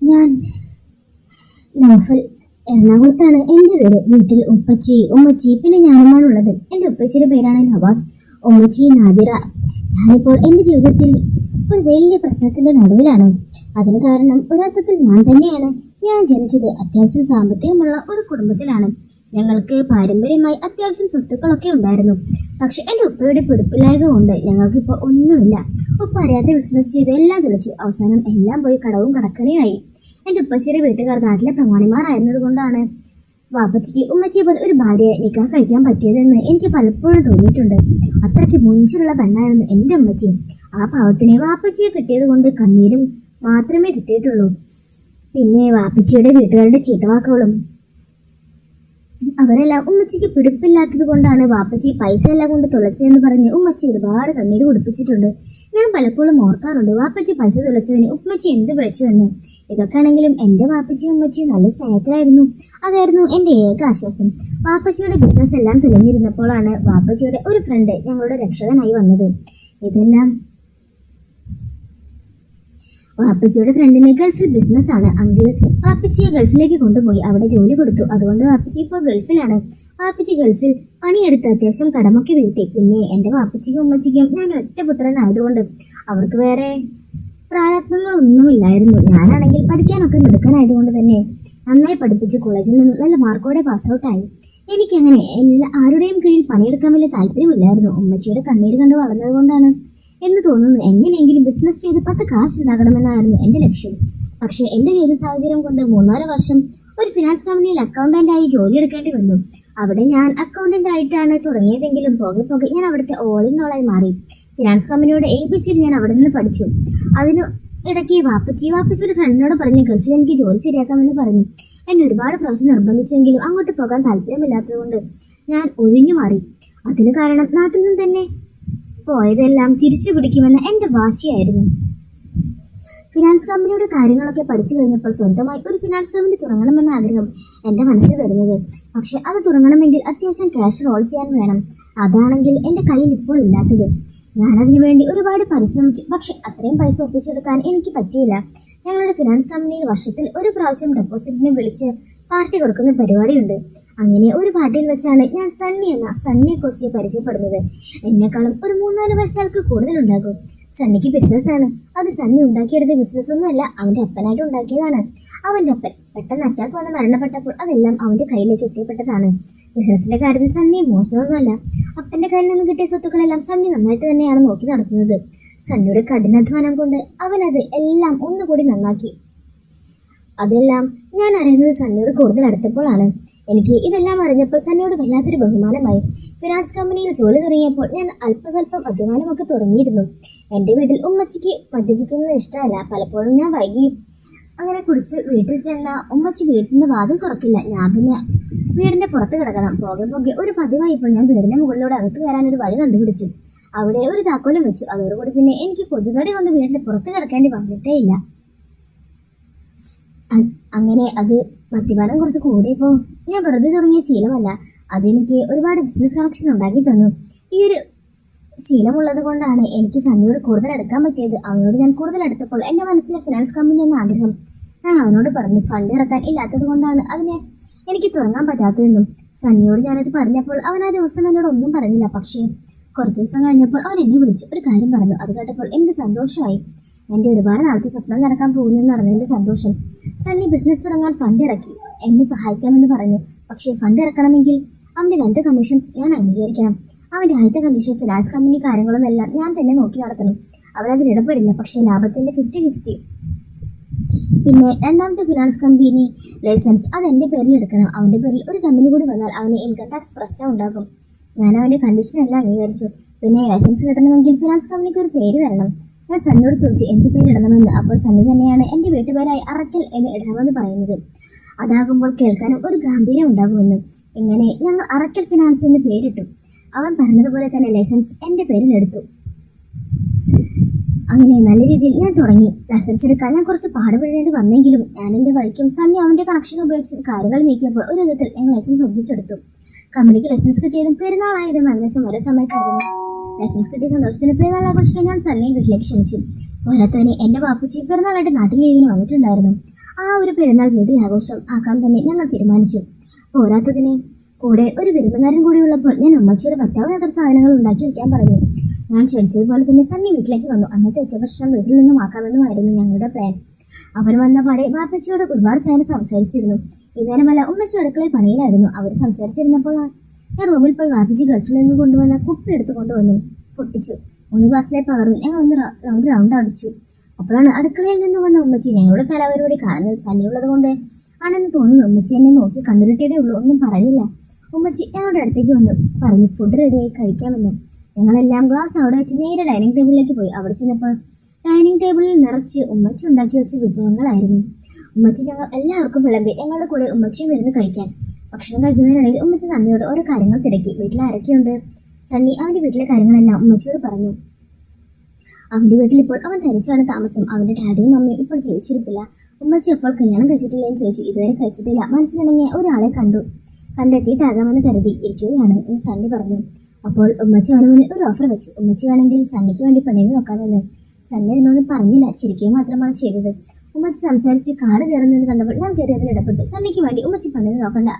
ഞാൻ നൗഫൽ. എറണാകുളത്താണ് എൻ്റെ വീട്. വീട്ടിൽ ഉപ്പച്ചി, ഉമ്മച്ചി, പിന്നെ ഞാനുമാണുള്ളത്. എൻ്റെ ഉപ്പച്ചിയുടെ പേരാണ് നവാസ്, ഉമ്മച്ചി നാദിറ. ഞാനിപ്പോൾ എൻ്റെ ജീവിതത്തിൽ ഒരു വലിയ പ്രശ്നത്തിന്റെ നടുവിലാണ്. അതിന് കാരണം ഒരർത്ഥത്തിൽ ഞാൻ തന്നെയാണ്. ഞാൻ ജനിച്ചത് അത്യാവശ്യം സാമ്പത്തികമുള്ള ഒരു കുടുംബത്തിലാണ്. ഞങ്ങൾക്ക് പാരമ്പര്യമായി അത്യാവശ്യം സ്വത്തുക്കളൊക്കെ ഉണ്ടായിരുന്നു. പക്ഷെ എൻ്റെ ഉപ്പയുടെ പിടിപ്പില്ലായക കൊണ്ട് ഞങ്ങൾക്കിപ്പോൾ ഒന്നുമില്ല. ഉപ്പ അറിയാത്ത ബിസിനസ് ചെയ്ത് എല്ലാം തുളച്ചു. അവസാനം എല്ലാം പോയി കടവും കടക്കണിയായി. എൻ്റെ ഉപ്പച്ചിയുടെ വീട്ടുകാർ നാട്ടിലെ പ്രമാണിമാരായിരുന്നത് കൊണ്ടാണ് വാപ്പച്ചിക്ക് ഉമ്മച്ചിയെ പോലെ ഒരു ഭാര്യയെ നിക്കാഹ് കഴിക്കാൻ പറ്റിയതെന്ന് എനിക്ക് പലപ്പോഴും തോന്നിയിട്ടുണ്ട്. അത്രയ്ക്ക് മുഞ്ചിലുള്ള പെണ്ണായിരുന്നു എൻ്റെ ഉമ്മച്ചി. ആ പാവത്തിനെ വാപ്പച്ചിയെ കിട്ടിയത് കൊണ്ട് കണ്ണീരും മാത്രമേ കിട്ടിയിട്ടുള്ളൂ. പിന്നെ വാപ്പച്ചിയുടെ വീട്ടുകാരുടെ ചീത്തവാക്കുകളും. അവരെല്ലാം ഉമ്മച്ചിക്ക് പിടിപ്പില്ലാത്തത് കൊണ്ടാണ് വാപ്പച്ചി പൈസ എല്ലാം കൊണ്ട് തുളച്ചതെന്ന് പറഞ്ഞ് ഉമ്മച്ചി ഒരുപാട് കണ്ണീര് കുടിപ്പിച്ചിട്ടുണ്ട്. ഞാൻ പലപ്പോഴും ഓർക്കാറുണ്ട് വാപ്പച്ചി പൈസ തുളച്ചതിന് ഉമ്മച്ചി എന്ത് പിഴച്ചു എന്ന്. ഇതൊക്കെ ആണെങ്കിലും എൻ്റെ വാപ്പച്ചിയും ഉമ്മച്ചിയും നല്ല സ്നേഹത്തിലായിരുന്നു. അതായിരുന്നു എൻ്റെ ഏക ആശ്വാസം. വാപ്പച്ചിയുടെ ബിസിനസ് എല്ലാം തുലഞ്ഞിരുന്നപ്പോഴാണ് വാപ്പച്ചിയുടെ ഒരു ഫ്രണ്ട് ഞങ്ങളുടെ രക്ഷകനായി വന്നത്. ഇതെല്ലാം വാപ്പച്ചിയുടെ ഫ്രണ്ടിന് ഗൾഫിൽ ബിസിനസ് ആണ്. അങ്കിൾ വാപ്പച്ചിയെ ഗൾഫിലേക്ക് കൊണ്ടുപോയി അവിടെ ജോലി കൊടുത്തു. അതുകൊണ്ട് വാപ്പച്ചി ഇപ്പോൾ ഗൾഫിലാണ്. വാപ്പച്ചി ഗൾഫിൽ പണിയെടുത്ത് അത്യാവശ്യം കടമൊക്കെ വീഴ്ത്തി. പിന്നെ എൻ്റെ വാപ്പച്ചിക്കും ഉമ്മച്ചിക്കും ഞാൻ ഒറ്റ പുത്രനായതുകൊണ്ട് അവർക്ക് വേറെ പ്രാരാബ്ദങ്ങളൊന്നുമില്ലായിരുന്നു. ഞാനാണെങ്കിൽ പഠിക്കാനൊക്കെ മിടുക്കനായതുകൊണ്ട് തന്നെ നന്നായി പഠിപ്പിച്ച് കോളേജിൽ നിന്ന് നല്ല മാർക്കോടെ പാസ് ഔട്ടായി. എനിക്കങ്ങനെ ആരുടെയും കീഴിൽ പണിയെടുക്കാൻ വലിയ താല്പര്യമില്ലായിരുന്നു. ഉമ്മച്ചിയുടെ കണ്ണീര് കണ്ട് വളർന്നത് കൊണ്ടാണ് എന്ന് തോന്നുന്നു. എങ്ങനെയെങ്കിലും ബിസിനസ് ചെയ്ത് 10 കാശ് ഉണ്ടാകണമെന്നായിരുന്നു എൻ്റെ ലക്ഷ്യം. പക്ഷേ എൻ്റെ ജീവിത സാഹചര്യം കൊണ്ട് 3-4 വർഷം ഒരു ഫിനാൻസ് കമ്പനിയിൽ അക്കൗണ്ടന്റായി ജോലി എടുക്കേണ്ടി വന്നു. അവിടെ ഞാൻ അക്കൗണ്ടന്റ് ആയിട്ടാണ് തുടങ്ങിയതെങ്കിലും പോകെ പോകെ ഞാൻ അവിടുത്തെ ഓൾ ഇൻ ഓളായി മാറി. ഫിനാൻസ് കമ്പനിയുടെ ABC ഞാൻ അവിടെ നിന്ന് പഠിച്ചു. അതിന് ഇടയ്ക്ക് വാപ്പച്ചിയുടെ ഫ്രണ്ടിനോട് പറഞ്ഞ് ഗൾഫിൽ എനിക്ക് ജോലി ശരിയാക്കാമെന്ന് പറഞ്ഞു. എന്നെ ഒരുപാട് പ്രാവശ്യം നിർബന്ധിച്ചെങ്കിലും അങ്ങോട്ട് പോകാൻ താല്പര്യമില്ലാത്തതുകൊണ്ട് ഞാൻ ഒഴിഞ്ഞു മാറി. അതിന് കാരണം നാട്ടിൽ നിന്ന് തന്നെ പോയതെല്ലാം തിരിച്ചു പിടിക്കുമെന്ന എൻ്റെ വാശിയായിരുന്നു. ഫിനാൻസ് കമ്പനിയുടെ കാര്യങ്ങളൊക്കെ പഠിച്ചു കഴിഞ്ഞപ്പോൾ സ്വന്തമായി ഒരു ഫിനാൻസ് കമ്പനി തുടങ്ങണമെന്ന ആഗ്രഹം എൻ്റെ മനസ്സിൽ വരുന്നത്. പക്ഷെ അത് തുടങ്ങണമെങ്കിൽ അത്യാവശ്യം ക്യാഷ് റോൾ ചെയ്യാൻ വേണം. അതാണെങ്കിൽ എൻ്റെ കയ്യിൽ ഇപ്പോൾ ഇല്ലാത്തത്. ഞാനതിനു വേണ്ടി ഒരുപാട് പരിശ്രമിച്ചു. പക്ഷെ അത്രയും പൈസ ഒപ്പിച്ചെടുക്കാൻ എനിക്ക് പറ്റിയില്ല. ഞങ്ങളുടെ ഫിനാൻസ് കമ്പനിയിൽ വർഷത്തിൽ ഒരു പ്രാവശ്യം ഡെപ്പോസിറ്റിനെ വിളിച്ച് പാർട്ടി കൊടുക്കുന്ന പരിപാടിയുണ്ട്. അങ്ങനെ ഒരു പാർട്ടിയിൽ വെച്ചാണ് ഞാൻ സണ്ണിയെ കോച്ചിയെ പരിചയപ്പെടുന്നത്. എന്നെക്കാളും ഒരു 3-4 വയസ്സാൾക്ക് കൂടുതലുണ്ടാകും. സണ്ണിക്ക് ബിസിനസ്സാണ്. അത് സണ്ണി ഉണ്ടാക്കിയെടുത്ത ബിസിനസ് ഒന്നുമല്ല, അവന്റെ അപ്പനായിട്ട് ഉണ്ടാക്കിയതാണ്. അവന്റെ അപ്പൻ പെട്ടെന്ന് അറ്റാക്ക് വന്ന് മരണപ്പെട്ടപ്പോൾ അതെല്ലാം അവന്റെ കയ്യിലേക്ക് എത്തിപ്പെട്ടതാണ്. ബിസിനസിന്റെ കാര്യത്തിൽ സണ്ണി മോശമൊന്നുമല്ല. അപ്പന്റെ കയ്യിൽ നിന്ന് കിട്ടിയ സ്വത്തുക്കളെല്ലാം സണ്ണി നന്നായിട്ട് തന്നെയാണ് നോക്കി നടത്തുന്നത്. സണ്ണിയുടെ കഠിനാധ്വാനം കൊണ്ട് അവനത് എല്ലാം ഒന്നുകൂടി നന്നാക്കി. അതെല്ലാം ഞാൻ അറിയുന്നത് സണ്ണിയോട് കൂടുതൽ അടുത്തപ്പോഴാണ്. എനിക്ക് ഇതെല്ലാം അറിഞ്ഞപ്പോൾ സണ്ണിയോട് വല്ലാത്തൊരു ബഹുമാനമായി. ഫിനാൻസ് കമ്പനിയിൽ ജോലി തുടങ്ങിയപ്പോൾ ഞാൻ അല്പസ്വല്പം അഭിമാനമൊക്കെ തുടങ്ങിയിരുന്നു. എൻ്റെ വീട്ടിൽ ഉമ്മച്ചിക്ക് മദ്യപിക്കുന്നത് ഇഷ്ടമല്ല. പലപ്പോഴും ഞാൻ വൈകി അങ്ങനെ കുടിച്ച് വീട്ടിൽ ചെന്ന ഉമ്മച്ചി വീട്ടിൻ്റെ വാതിൽ തുറക്കില്ല. ഞാൻ പിന്നെ വീടിൻ്റെ പുറത്ത് കിടക്കണം. പോകെ പോകെ ഒരു പതിവായപ്പോൾ ഞാൻ വീടിൻ്റെ മുകളിലൂടെ അകത്ത് കയറാനൊരു വഴി കണ്ടുപിടിച്ചു. അവിടെ ഒരു താക്കോലും വെച്ചു. അതോടുകൂടി പിന്നെ എനിക്ക് കൊതുകടി കൊണ്ട് വീടിൻ്റെ പുറത്ത് കിടക്കേണ്ടി വന്നിട്ടേ ഇല്ല. അങ്ങനെ അത് മദ്യപാനം കുറച്ച് കൂടിയപ്പോൾ ഞാൻ വെറുതെ തുടങ്ങിയ ശീലമല്ല, അതെനിക്ക് ഒരുപാട് ബിസിനസ് കണക്ഷൻ ഉണ്ടാക്കി തന്നു. ഈ ഒരു ശീലമുള്ളത് കൊണ്ടാണ് എനിക്ക് സണ്ണിയോട് കൂടുതൽ അടുക്കാൻ പറ്റിയത്. അവനോട് ഞാൻ കൂടുതൽ അടുത്തപ്പോൾ എൻ്റെ മനസ്സിലെ ഫിനാൻസ് കമ്പനി എന്ന ആഗ്രഹം ഞാൻ അവനോട് പറഞ്ഞു. ഫണ്ട് ഇറക്കാൻ ഇല്ലാത്തത് കൊണ്ടാണ് അതിനെ എനിക്ക് തുടങ്ങാൻ പറ്റാത്തതെന്നും സണ്ണിയോട് ഞാനത് പറഞ്ഞപ്പോൾ അവൻ ആ ദിവസം എന്നോട് ഒന്നും പറഞ്ഞില്ല. പക്ഷേ കുറച്ച് ദിവസം കഴിഞ്ഞപ്പോൾ അവൻ എന്നെ വിളിച്ചു ഒരു കാര്യം പറഞ്ഞു. അത് കേട്ടപ്പോൾ എനിക്ക് സന്തോഷമായി. എൻ്റെ ഒരുപാട് നാളത്തെ സ്വപ്നം നടക്കാൻ പോകുന്നെന്ന് അറിഞ്ഞതിൻ്റെ സന്തോഷം. സണ്ണി ബിസിനസ് തുടങ്ങാൻ ഫണ്ട് ഇറക്കി എന്നെ സഹായിക്കാമെന്ന് പറഞ്ഞു. പക്ഷേ ഫണ്ട് ഇറക്കണമെങ്കിൽ അവൻ്റെ 2 കമ്മീഷൻസ് ഞാൻ അംഗീകരിക്കണം. അവൻ്റെ ആദ്യത്തെ കമ്മീഷൻ ഫിനാൻസ് കമ്പനി കാര്യങ്ങളും എല്ലാം ഞാൻ തന്നെ നോക്കി നടത്തണം. അവനതിൽ ഇടപെടില്ല. പക്ഷേ ലാഭത്തിൻ്റെ 50-50. പിന്നെ രണ്ടാമത്തെ ഫിനാൻസ് കമ്പനി ലൈസൻസ് അതെൻ്റെ പേരിൽ എടുക്കണം. അവൻ്റെ പേരിൽ ഒരു കമ്പനി കൂടി വന്നാൽ അവന് ഇൻകം ടാക്സ് പ്രശ്നം ഉണ്ടാകും. ഞാൻ അവൻ്റെ കണ്ടീഷൻ എല്ലാം അംഗീകരിച്ചു. പിന്നെ ലൈസൻസ് കിട്ടണമെങ്കിൽ ഫിനാൻസ് കമ്പനിക്ക് ഒരു പേര് വരണം. ഞാൻ സണ്ണിയോട് ചോദിച്ചു എന്ത് പേരിടണമെന്ന്. അപ്പോൾ സണ്ണി തന്നെയാണ് എൻ്റെ വീട്ടുപേരായി അറക്കൽ എന്ന് ഇടാമെന്ന് പറയുന്നത്. അതാകുമ്പോൾ കേൾക്കാനും ഒരു ഗാംഭീര്യം ഉണ്ടാകുമെന്നും. ഇങ്ങനെ ഞങ്ങൾ അറക്കൽ ഫിനാൻസ് എന്ന് പേരിട്ടു. അവൻ പറഞ്ഞതുപോലെ തന്നെ ലൈസൻസ് എൻ്റെ പേരിൽ എടുത്തു. അങ്ങനെ നല്ല രീതിയിൽ ഞാൻ തുടങ്ങി. ലൈസൻസ് എടുക്കാൻ ഞാൻ കുറച്ച് പാടുപെടേണ്ടി വന്നെങ്കിലും ഞാൻ എൻ്റെ വഴിക്കും സണ്ണി അവൻ്റെ കണക്ഷൻ ഉപയോഗിച്ച് കാര്യങ്ങൾ നീക്കിയപ്പോൾ ഒരു വിധത്തിൽ ഞാൻ ലൈസൻസ് ഒപ്പിച്ചെടുത്തു. കമ്പനിക്ക് ലൈസൻസ് കിട്ടിയതും പെരുന്നാളായതും ഏകദേശം ഒരേ സമയത്തായിരുന്നു. ലൈസൻസ് കിട്ടിയ സന്തോഷത്തിന് പെരുന്നാൾ ആഘോഷിക്കാൻ ഞാൻ സണ്ണിയെ വീട്ടിലേക്ക് ക്ഷണിച്ചു. പോരാത്തതിന് എന്റെ പാപ്പച്ചി പെരുന്നാളായിട്ട് നാട്ടിൽ ലീവിന് വന്നിട്ടുണ്ടായിരുന്നു. ആ ഒരു പെരുന്നാൾ വീട്ടിൽ ആഘോഷം ആക്കാൻ തന്നെ ഞങ്ങൾ തീരുമാനിച്ചു. പോരാത്തതിന് കൂടെ ഒരു വിരുന്നുകാരൻ കൂടി ഉള്ളപ്പോൾ ഞാൻ ഉമ്മച്ചിയുടെ പറ്റാവുന്നത്ര സാധനങ്ങൾ ഉണ്ടാക്കി വെക്കാൻ പറഞ്ഞു. ഞാൻ ക്ഷണിച്ചതുപോലെ തന്നെ സണ്ണി വീട്ടിലേക്ക് വന്നു. അന്നത്തെ ഉച്ചഭക്ഷണം വീട്ടിൽ നിന്നും ആക്കാമെന്നുമായിരുന്നു ഞങ്ങളുടെ പ്ലാൻ. അവൻ വന്ന പാടെ പാപ്പച്ചിയോട് ഒരുപാട് നേരം സംസാരിച്ചിരുന്നു. ഇന്നേരമല്ല ഉമ്മച്ചി അടുക്കളയിൽ പണിയിലായിരുന്നു. അവർ സംസാരിച്ചിരുന്നപ്പോൾ ഞാൻ റൂമിൽ പോയി പാപ്പച്ചി ഗൾഫിൽ നിന്ന് കൊണ്ടുവന്ന കുപ്പി എടുത്തു കൊണ്ടുവന്നു പൊട്ടിച്ചു. 3 ഗ്ലാസ്സിലേക്ക് പകർന്നു ഞങ്ങൾ ഒന്ന് റൗണ്ട് അടിച്ചു. അപ്പോഴാണ് അടുക്കളയിൽ നിന്ന് വന്ന ഉമ്മച്ചി ഞങ്ങളുടെ കലാപരിപാടി കാണുന്നത്. സണ്ണിയുള്ളത് കൊണ്ട് ആണെന്ന് തോന്നുന്നു. ഉമ്മച്ചി എന്നെ നോക്കി കണ്ടുകിട്ടിയതേ ഉള്ളൂ, ഒന്നും പറഞ്ഞില്ല. ഉമ്മച്ചി ഞങ്ങളുടെ അടുത്തേക്ക് വന്നു പറഞ്ഞു ഫുഡ് റെഡിയായി കഴിക്കാമെന്ന്. ഞങ്ങളെല്ലാം ഗ്ലാസ് അവിടെ വെച്ച് നേരെ ഡൈനിങ് ടേബിളിലേക്ക് പോയി. അവിടെ ചെന്നപ്പോൾ ഡൈനിങ് ടേബിളിൽ നിറച്ച് ഉമ്മച്ചി ഉണ്ടാക്കി വെച്ച വിഭവങ്ങളായിരുന്നു. ഉമ്മച്ചി ഞങ്ങൾ എല്ലാവർക്കും വിളമ്പി. ഞങ്ങളുടെ കൂടെ ഉമ്മച്ചിയും വരുന്നു കഴിക്കാൻ. ഭക്ഷണം കഴിക്കുന്നതിനിടയിൽ ഉമ്മച്ചി സണ്ണിയോട് ഓരോ കാര്യങ്ങൾ തിരക്കി. വീട്ടിൽ ആരൊക്കെയുണ്ട്? സണ്ണി അവന്റെ വീട്ടിലെ കാര്യങ്ങളെല്ലാം ഉമ്മച്ചിയോട് പറഞ്ഞു. അവന്റെ വീട്ടിൽ ഇപ്പോൾ അവൻ തനിച്ചാണ് താമസം. അവന്റെ ഡാഡിയും മമ്മിയും ഇപ്പോൾ ജീവിച്ചിരിപ്പില്ല. ഉമ്മച്ചി അപ്പോൾ കല്യാണം കഴിച്ചിട്ടില്ലെന്ന് ചോദിച്ചു. ഇതുവരെ കഴിച്ചിട്ടില്ല. മനസ്സിലിണങ്ങിയ ഒരാളെ കണ്ടെത്തിയിട്ടാകാമെന്ന് കരുതി ഇരിക്കുകയാണ് എന്ന് സണ്ണി പറഞ്ഞു. അപ്പോൾ ഉമ്മച്ചി അവന് മുന്നിൽ ഒരു ഓഫർ വെച്ചു. ഉമ്മച്ചി വേണമെങ്കിൽ സണ്ണിക്ക് വേണ്ടി പെണ്ണിനെ നോക്കാമെന്ന്. സണ്ണി അതിനൊന്നും പറഞ്ഞില്ല, ചിരിക്കുക മാത്രമാണ് ചെയ്തത്. ഉമ്മച്ചി സംസാരിച്ച് കാട് കയറുന്നത് കണ്ടപ്പോൾ ഞാൻ കയറിയതിൽ ഇടപെട്ടു. സണ്ണിക്ക് വേണ്ടി ഉമ്മച്ചി പെണ്ണിനെ നോക്കണ്ട,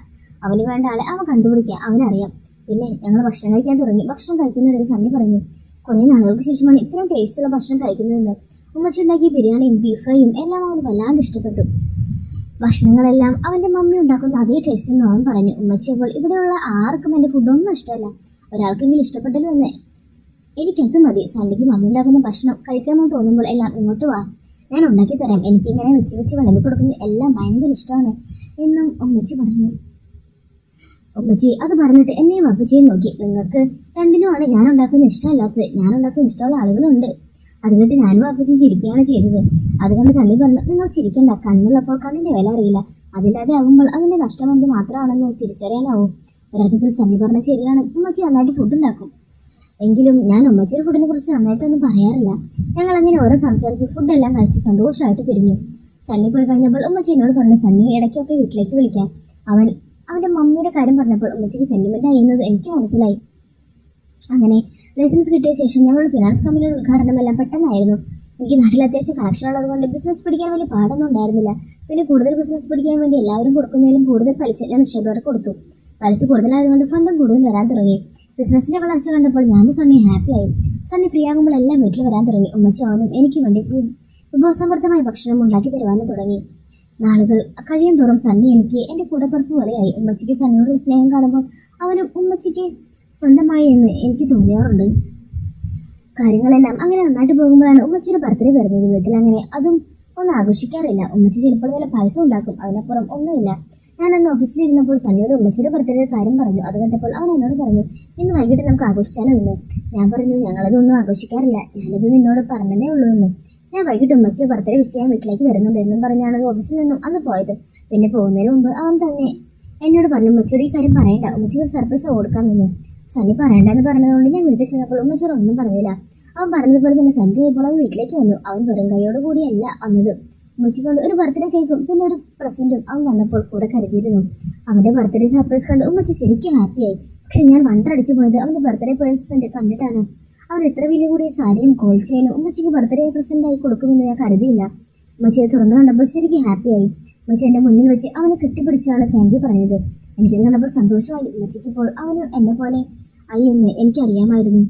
അവന് വേണ്ട ആളെ അവൻ കണ്ടുപിടിക്കുക, അവനറിയാം. പിന്നെ ഞങ്ങൾ ഭക്ഷണം കഴിക്കാൻ തുടങ്ങി. ഭക്ഷണം കഴിക്കുന്നതിൽ സണ്ണി പറഞ്ഞു, കുറെ നാളുകൾക്ക് ശേഷമാണ് ഇത്രയും ടേസ്റ്റുള്ള ഭക്ഷണം കഴിക്കുന്നതെന്ന്. ഉമ്മച്ചി ഉണ്ടാക്കിയ ബിരിയാണിയും ബീഫ് ഫ്രൈയും എല്ലാം അവന് വല്ലാണ്ട് ഇഷ്ടപ്പെട്ടു. ഭക്ഷണങ്ങളെല്ലാം അവന്റെ മമ്മി ഉണ്ടാക്കുന്ന അതേ ടേസ്റ്റ് എന്ന് അവൻ പറഞ്ഞു. ഉമ്മച്ചി അപ്പോൾ ഇവിടെയുള്ള ആർക്കും എന്റെ ഫുഡൊന്നും ഇഷ്ടമല്ല, ഒരാൾക്കെങ്കിലും ഇഷ്ടപ്പെട്ടല്ലോ എന്ന് എനിക്കത് മതി. സണ്ണിക്ക് മമ്മി ഉണ്ടാക്കുന്ന ഭക്ഷണം കഴിക്കാമെന്ന് തോന്നുമ്പോൾ എല്ലാം ഇങ്ങോട്ട് വാ, ഞാൻ ഉണ്ടാക്കി തരാം. എനിക്കിങ്ങനെ വെച്ച് വിളമ്പി കൊടുക്കുന്നത് എല്ലാം ഭയങ്കര ഇഷ്ടമാണ് എന്നും ഉമ്മച്ചി പറഞ്ഞു. ഉമ്മച്ചി അത് പറഞ്ഞിട്ട് എന്നെയും അപ്പച്ചിയും നോക്കി. നിങ്ങൾക്ക് രണ്ടിനുമാണ് ഞാൻ ഉണ്ടാക്കുന്ന ഇഷ്ടമല്ലാത്തത്, ഞാൻ ഉണ്ടാക്കുന്ന ഇഷ്ടമുള്ള ആളുകളുണ്ട്. അത് കേട്ട് ഞാനും അപ്പച്ചിയും ചിരിക്കുകയാണ് ചെയ്തത്. അത് കണ്ട് സണ്ണി പറഞ്ഞു, നിങ്ങൾ ചിരിക്കണ്ട, കണ്ണുള്ളപ്പോൾ കണ്ണിന്റെ വില അറിയില്ല, അതില്ലാതെ ആകുമ്പോൾ അതിന്റെ നഷ്ടം എന്ത് മാത്രമാണെന്ന് തിരിച്ചറിയാനാവും. ഒരർത്ഥത്തിൽ സണ്ണി പറഞ്ഞ ശരിയാണ്. ഉമ്മച്ചി നന്നായിട്ട് ഫുഡ് ഉണ്ടാക്കും. എങ്കിലും ഞാൻ ഉമ്മച്ചിയുടെ ഫുഡിനെ കുറിച്ച് നന്നായിട്ടൊന്നും പറയാറില്ല. ഞങ്ങൾ അങ്ങനെ ഓരോ സംസാരിച്ച് ഫുഡെല്ലാം കഴിച്ച് സന്തോഷമായിട്ട് പിരിഞ്ഞു. സണ്ണി പോയി കഴിഞ്ഞപ്പോൾ ഉമ്മച്ചി എന്നോട് പറഞ്ഞു സണ്ണി ഇടയ്ക്കൊക്കെ വീട്ടിലേക്ക് വിളിക്കാൻ. അവന്റെ മമ്മിയുടെ കാര്യം പറഞ്ഞപ്പോൾ ഉമ്മച്ചിക്ക് സെന്റിമെന്റ് ആയിരുന്നത് എനിക്ക് മനസ്സിലായി. അങ്ങനെ ലൈസൻസ് കിട്ടിയ ശേഷം ഞങ്ങളുടെ ഫിനാൻസ് കമ്പനിയുടെ ഉദ്ഘാടനമെല്ലാം പെട്ടെന്നായിരുന്നു. എനിക്ക് നാട്ടിൽ അത്യാവശ്യം കണക്ഷൻ ഉള്ളത് കൊണ്ട് ബിസിനസ് പിടിക്കാൻ വലിയ പാടൊന്നും ഉണ്ടായിരുന്നില്ല. പിന്നെ കൂടുതൽ ബിസിനസ് പിടിക്കാൻ വേണ്ടി എല്ലാവരും കൊടുക്കുന്നതിലും കൂടുതൽ പലിശ ഞാൻ നിക്ഷേപകരെ കൊടുത്തു. പലിശ കൂടുതലായതുകൊണ്ട് ഫണ്ടും കൂടുതൽ വരാൻ തുടങ്ങി. ബിസിനസിന്റെ വളർച്ച കണ്ടപ്പോൾ ഞാനും സണ്ണി ഹാപ്പിയായി. സണ്ണി ഫ്രീ ആകുമ്പോൾ എല്ലാം വീട്ടിൽ വരാൻ തുടങ്ങി. ഉമ്മച്ചി അവനും എനിക്ക് വേണ്ടി വിഭവസമൃദ്ധമായ ഭക്ഷണം ഉണ്ടാക്കി തരുവാനും തുടങ്ങി. നാളുകൾ കഴിയും തോറും സണ്ണി എനിക്ക് എന്റെ കൂടപ്പുറപ്പ് പോലെയായി. ഉമ്മച്ചിക്ക് സണ്ണിയോട് സ്നേഹം കാണുമ്പോൾ അവനും ഉമ്മച്ചിക്ക് സ്വന്തമായി എന്ന് എനിക്ക് തോന്നിയാറുണ്ട്. കാര്യങ്ങളെല്ലാം അങ്ങനെ നന്നായിട്ട് പോകുമ്പോഴാണ് ഉമ്മച്ചിയുടെ ബർത്ത്ഡേ വരുന്നത്. വീട്ടിൽ അങ്ങനെ അതും ഒന്നും ആഘോഷിക്കാറില്ല. ഉമ്മച്ചി ചിലപ്പോൾ വല്ല പായസം ഉണ്ടാക്കും, അതിനപ്പുറം ഒന്നുമില്ല. ഞാൻ അന്ന് ഓഫീസിലിരുന്നപ്പോൾ സണ്ണിയോട് ഉമ്മച്ചിയുടെ ബർത്ത്ഡേ കാര്യം പറഞ്ഞു. അത് കണ്ടപ്പോൾ അവൻ എന്നോട് പറഞ്ഞു, ഇന്ന് വൈകിട്ട് നമുക്ക് ആഘോഷിച്ചാലോ എന്ന്. ഞാൻ പറഞ്ഞു, ഞങ്ങളതൊന്നും ആഘോഷിക്കാറില്ല, ഞാനിത് നിന്നോട് പറഞ്ഞതേ ഉള്ളൂ എന്ന്. ഞാൻ വൈകിട്ട് ഉമ്മച്ചിയുടെ ബർത്ത്ഡേ വിഷയം വീട്ടിലേക്ക് വരുന്നുണ്ട് എന്നും പറഞ്ഞാണ് ഓഫീസിൽ നിന്നും അന്ന് പോയത്. പിന്നെ പോകുന്നതിന് മുമ്പ് അവൻ തന്നെ എന്നോട് പറഞ്ഞു, ഉമ്മച്ചിയുടെ ഈ കാര്യം പറയണ്ട, ഉമ്മച്ചിക്ക് ഒരു സർപ്രൈസ് കൊടുക്കാമെന്ന്. സണ്ണി പറയണ്ടെന്ന് പറഞ്ഞതുകൊണ്ട് ഞാൻ വീട്ടിൽ ചെന്നപ്പോൾ ഉമ്മച്ചിയോട് ഒന്നും പറഞ്ഞില്ല. അവൻ പറഞ്ഞതുപോലെ തന്നെ സന്ധ്യ ആയപ്പോൾ അവൻ വീട്ടിലേക്ക് വന്നു. അവൻ വെറും കൈയോട് കൂടിയല്ല വന്നത്. ഉമ്മച്ചിക്ക് കൊണ്ട് ഒരു ബർത്ത്ഡേ കേക്കും പിന്നെ ഒരു പ്രസന്റും അവൻ വന്നപ്പോൾ കൂടെ കരുതിയിരുന്നു. അവന്റെ ബർത്ത്ഡേ സർപ്രൈസ് കണ്ട് ഉമ്മച്ചി ശരിക്കും ഹാപ്പിയായി. പക്ഷെ ഞാൻ വണ്ടടിച്ചു പോയത് അവന്റെ ബർത്ത്ഡേ പ്രസന്റ് കണ്ടിട്ടാണ്. അവൻ എത്ര വലിയ കൂടിയ സാരിയും കോൾ ചെയിനും ഉമ്മച്ചിക്ക് ബർത്ത്ഡേ പ്രസന്റ് ആയി കൊടുക്കുമെന്ന് ഞാൻ കരുതിയില്ല. ഉമ്മച്ചിയെ തുറന്നു കണ്ടപ്പോൾ ശരിക്കും ഹാപ്പിയായി. ഉമ്മച്ചി എന്റെ മുന്നിൽ വെച്ച് അവനെ കെട്ടിപ്പിടിച്ചാണ് താങ്ക് യു പറഞ്ഞത്. എനിക്കത് കണ്ടപ്പോൾ സന്തോഷമായി. ഉമ്മച്ചിക്ക് ഇപ്പോൾ അവന് എന്നെ പോലെ ആയി എന്ന് എനിക്കറിയാമായിരുന്നു.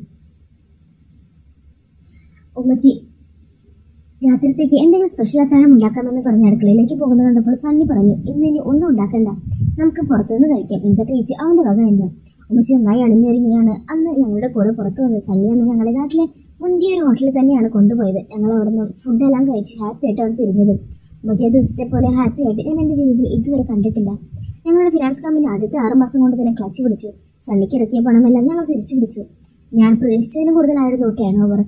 ഉമ്മച്ചി രാത്രിത്തേക്ക് എന്തെങ്കിലും സ്പെഷ്യൽ അത്താഴം ഉണ്ടാക്കാമെന്ന് പറഞ്ഞ് അടുക്കളയിലേക്ക് പോകുന്നത് കണ്ടപ്പോൾ സണ്ണി പറഞ്ഞു, ഇന്നിനി ഒന്നും ഉണ്ടാക്കണ്ട, നമുക്ക് പുറത്തുനിന്ന് കഴിക്കാം. എന്നിട്ട് ടീച്ച് അവന്റെ വക എന്ന്. ഉമ്മച്ചി നന്നായി അണിഞ്ഞൊരുങ്ങിയാണ് അന്ന് ഞങ്ങളുടെ കൂടെ പുറത്തു വന്നത്. സണ്ണി അന്ന് ഞങ്ങളുടെ നാട്ടിലെ മുന്തിയ ഒരു ഹോട്ടലിൽ തന്നെയാണ് കൊണ്ടുപോയത്. ഞങ്ങൾ അവിടെ നിന്ന് ഫുഡെല്ലാം കഴിച്ച് ഹാപ്പി ആയിട്ട് അവിടെ പിരിഞ്ഞത്. ഉമ്മച്ചിയെ ദിവസത്തെ പോലെ ഹാപ്പി ആയിട്ട് ഞാൻ എൻ്റെ ജീവിതത്തിൽ ഇതുവരെ കണ്ടിട്ടില്ല. ഞങ്ങളുടെ ഫിനാൻസ് കമ്പനി ആദ്യത്തെ 6 മാസം കൊണ്ട് തന്നെ ക്ലച്ച് പിടിച്ചു. സണ്ണിക്ക് ഇറക്കിയ പണമെല്ലാം ഞങ്ങൾ തിരിച്ചു പിടിച്ചു. ഞാൻ പ്രതീക്ഷിച്ചതിനും കൂടുതലായിരുന്നു ടേൺ ഓവർ.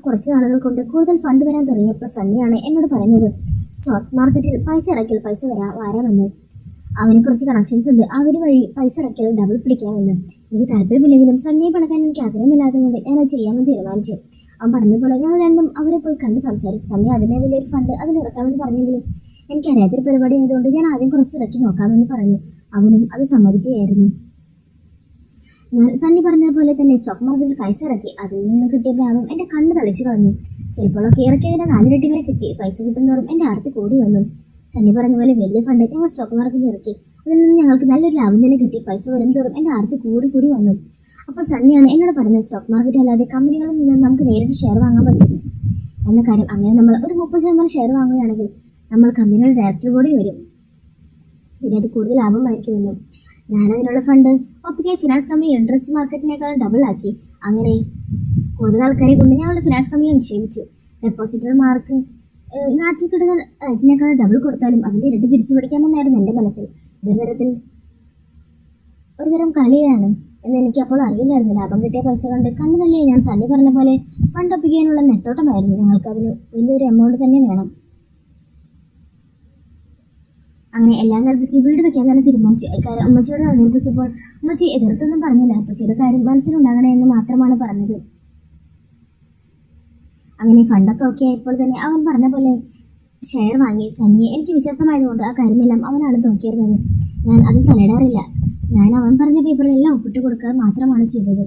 കുറച്ച് നാളുകൾ കൊണ്ട് കൂടുതൽ ഫണ്ട് വരാൻ തുടങ്ങിയപ്പോൾ സണ്ണിയാണ് എന്നോട് പറഞ്ഞത് സ്റ്റോക്ക് മാർക്കറ്റിൽ പൈസ ഇറക്കിയാൽ പൈസ വരാമെന്ന്. അവനെ കുറച്ച് കണക്ഷൻസ് ഉണ്ട്, അവർ വഴി പൈസ ഇറക്കിയാൽ ഡബിൾ പിടിക്കാമെന്ന്. എനിക്ക് താല്പര്യമില്ലെങ്കിലും സണ്ണിയെ പണക്കാൻ എനിക്ക് ആഗ്രഹമില്ലാത്തത് കൊണ്ട് ഞാൻ അത് ചെയ്യാമെന്ന് തീരുമാനിച്ചു. അവൻ പറഞ്ഞതുപോലെ ഞങ്ങൾ രണ്ടും അവരെ പോയി കണ്ട് സംസാരിച്ചു. സണ്ണി അതിനെ വലിയൊരു ഫണ്ട് അതിനിറക്കാമെന്ന് പറഞ്ഞെങ്കിലും എനിക്കറിയാത്തൊരു പരിപാടി ആയതുകൊണ്ട് ഞാൻ ആദ്യം കുറച്ച് ഇറക്കി നോക്കാമെന്ന് പറഞ്ഞു. അവനും അത് സമ്മതിക്കുകയായിരുന്നു. ഞാൻ സണ്ണി പറഞ്ഞതുപോലെ തന്നെ സ്റ്റോക്ക് മാർക്കറ്റിൽ പൈസ ഇറക്കി. അതിൽ നിന്ന് കിട്ടിയ ലാഭം എന്റെ കണ്ണ് തളിച്ചു കളഞ്ഞു. ചിലപ്പോഴൊക്കെ ഇറക്കിയതിന്റെ 4 ഇരട്ടി വരെ കിട്ടി. പൈസ കിട്ടുന്നതോറും എന്റെ ആർത്തി കൂടി വന്നു. സണ്ണി പറഞ്ഞ പോലെ വലിയ ഫണ്ട് ഞങ്ങൾ സ്റ്റോക്ക് മാർക്കറ്റിൽ ഇറക്കി. അതിൽ നിന്ന് ഞങ്ങൾക്ക് നല്ലൊരു ലാഭം തന്നെ കിട്ടി. പൈസ വരും തോറും എന്റെ ആർത്തി കൂടി വന്നു. അപ്പോൾ സണ്ണിയാണ് എന്നോട് പറഞ്ഞത്, സ്റ്റോക്ക് മാർക്കറ്റ് അല്ലാതെ കമ്പനികളിൽ നിന്ന് നമുക്ക് നേരിട്ട് ഷെയർ വാങ്ങാൻ പറ്റും എന്ന കാര്യം. അങ്ങനെ നമ്മൾ ഒരു 30% ഷെയർ വാങ്ങുകയാണെങ്കിൽ നമ്മൾ കമ്പനിയുടെ ഡയറക്ടർ ബോർഡിൽ വരും. പിന്നെ അത് കൂടുതൽ ലാഭമായിരിക്കുമെന്നും. ഞാനതിനുള്ള ഫണ്ട് ഒപ്പിക്കാൻ ഫിനാൻസ് കമ്പനി ഇൻട്രസ്റ്റ് മാർക്കറ്റിനേക്കാളും ഡബിൾ ആക്കി. അങ്ങനെ കൂടുതൽ ആൾക്കാരെ കൊണ്ട് ഞങ്ങളുടെ ഫിനാൻസ് കമ്പനി നിക്ഷേപിച്ചു. ഡെപ്പോസിറ്റർമാർക്ക് നാട്ടിൽ കിട്ടുന്ന ഇതിനേക്കാളും ഡബിൾ കൊടുത്താലും അതിന്റെ ഇരട്ടി തിരിച്ചു പിടിക്കാമെന്നായിരുന്നു എൻ്റെ മനസ്സിൽ. ഒരു തരം കളിയാണ് എന്ന് എനിക്ക് അപ്പോൾ അറിയില്ലായിരുന്നു. ലാഭം കിട്ടിയ പൈസ കണ്ട് കണ്ണു തന്നെ ഞാൻ സണ്ണി പറഞ്ഞ പോലെ ഫണ്ട് ഒപ്പിക്കാനുള്ള നെട്ടോട്ടമായിരുന്നു. ഞങ്ങൾക്ക് അതിന് വലിയൊരു എമൗണ്ട് തന്നെ വേണം. അങ്ങനെ എല്ലാം കൽപ്പിച്ച് വീട് വെക്കാൻ തന്നെ തീരുമാനിച്ചു. ഇക്കാര്യം അമ്മച്ചിയോട് നിർദ്ദേശിച്ചപ്പോൾ അമ്മച്ചി എതിർത്തൊന്നും പറഞ്ഞില്ല. അപ്പച്ചിയുടെ കാര്യം മനസ്സിലുണ്ടാകണേ എന്ന് മാത്രമാണ് പറഞ്ഞത്. അങ്ങനെ ഫണ്ടൊക്കെ ഓക്കെ ആയപ്പോൾ തന്നെ അവൻ പറഞ്ഞ പോലെ ഷെയർ വാങ്ങി. സണ്ണിയെ എനിക്ക് വിശ്വാസമായതുകൊണ്ട് ആ കാര്യമെല്ലാം അവനാണ് നോക്കിയിരുന്നത്. ഞാൻ അത് തലയിടാറില്ല. ഞാൻ അവൻ പറഞ്ഞ പേപ്പറിലെല്ലാം ഒപ്പിട്ട് കൊടുക്കുക മാത്രമാണ് ചെയ്തത്.